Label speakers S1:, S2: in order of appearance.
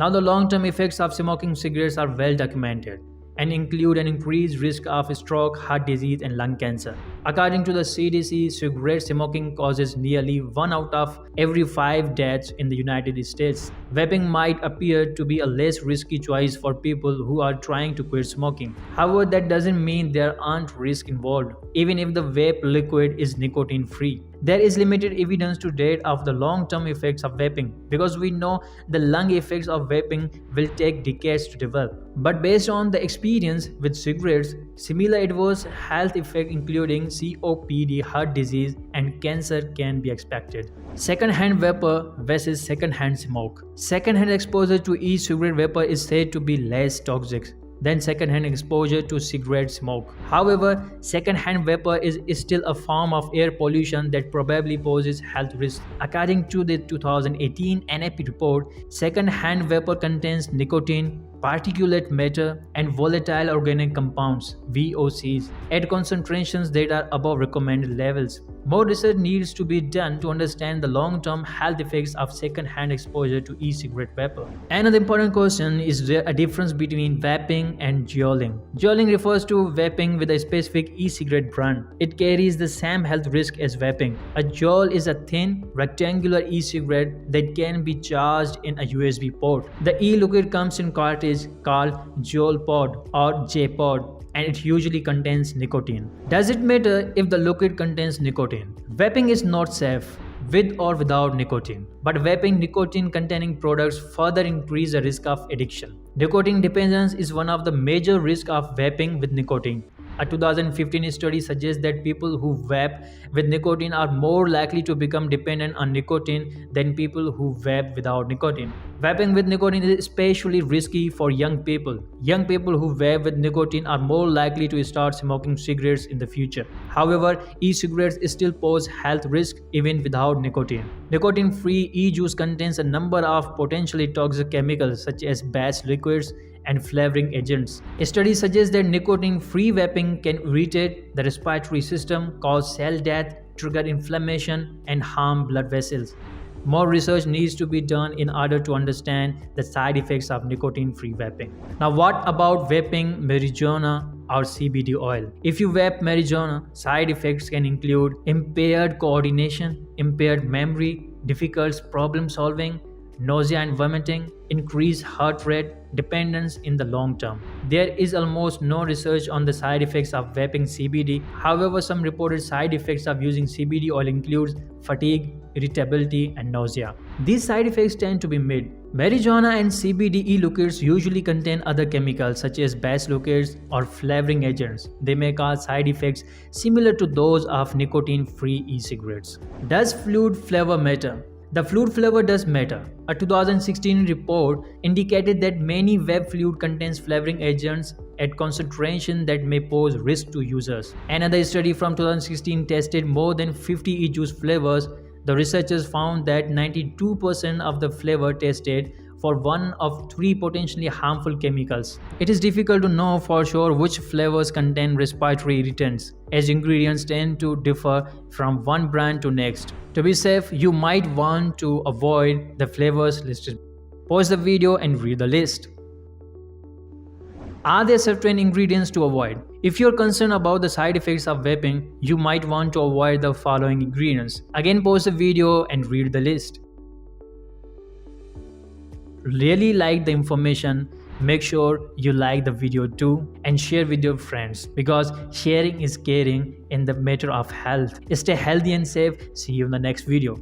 S1: Now, the long-term effects of smoking cigarettes are well documented and include an increased risk of stroke, heart disease, and lung cancer. According to the CDC, cigarette smoking causes nearly 1 out of every 5 deaths in the United States. Vaping might appear to be a less risky choice for people who are trying to quit smoking. However, that doesn't mean there aren't risks involved, even if the vape liquid is nicotine-free. There is limited evidence to date of the long-term effects of vaping because we know the lung effects of vaping will take decades to develop. But based on the experience with cigarettes, similar adverse health effects including COPD, heart disease, and cancer can be expected. Secondhand vapor versus secondhand smoke. Secondhand exposure to e-cigarette vapor is said to be less toxic than secondhand exposure to cigarette smoke. However, secondhand vapor is still a form of air pollution that probably poses health risks. According to the 2018 NAP report, secondhand vapor contains nicotine, particulate matter, and volatile organic compounds (VOCs) at concentrations that are above recommended levels. More research needs to be done to understand the long-term health effects of second-hand exposure to e-cigarette vapor. Another important question is there a difference between vaping and juuling? Juuling refers to vaping with a specific e-cigarette brand. It carries the same health risk as vaping. A juul is a thin, rectangular e-cigarette that can be charged in a USB port. The e-liquid comes in cartridge called juul pod or J-pod, and it usually contains nicotine. Does it matter if the liquid contains nicotine? Vaping is not safe with or without nicotine, but vaping nicotine-containing products further increase the risk of addiction. Nicotine dependence is one of the major risks of vaping with nicotine. A 2015 study suggests that people who vape with nicotine are more likely to become dependent on nicotine than people who vape without nicotine. Vaping with nicotine is especially risky for young people. Young people who vape with nicotine are more likely to start smoking cigarettes in the future. However, e-cigarettes still pose health risks even without nicotine. Nicotine-free e-juice contains a number of potentially toxic chemicals such as base liquids and flavoring agents. Studies suggest that nicotine-free vaping can irritate the respiratory system, cause cell death, trigger inflammation, and harm blood vessels. More research needs to be done in order to understand the side effects of nicotine-free vaping. Now, what about vaping marijuana or CBD oil? If you vape marijuana, side effects can include impaired coordination, impaired memory, difficult problem solving, nausea and vomiting, increased heart rate, dependence in the long term. There is almost no research on the side effects of vaping CBD. However, some reported side effects of using CBD oil includes fatigue, irritability, and nausea. These side effects tend to be mild. Marijuana and CBD e-liquids usually contain other chemicals such as base liquids or flavoring agents. They may cause side effects similar to those of nicotine-free e-cigarettes. Does fluid flavor matter? The fluid flavor does matter. A 2016 report indicated that many vape fluid contains flavoring agents at concentration that may pose risk to users. Another study from 2016 tested more than 50 e-juice flavors. The researchers found that 92% of the flavor tested for one of 3 potentially harmful chemicals. It is difficult to know for sure which flavors contain respiratory irritants, as ingredients tend to differ from one brand to next. To be safe, you might want to avoid the flavors listed. Pause the video and read the list. Are there certain ingredients to avoid? If you're concerned about the side effects of vaping, you might want to avoid the following ingredients. Again, pause the video and read the list. Really like the information, make sure you like the video too and share with your friends because sharing is caring in the matter of health. Stay healthy and safe. See you in the next video.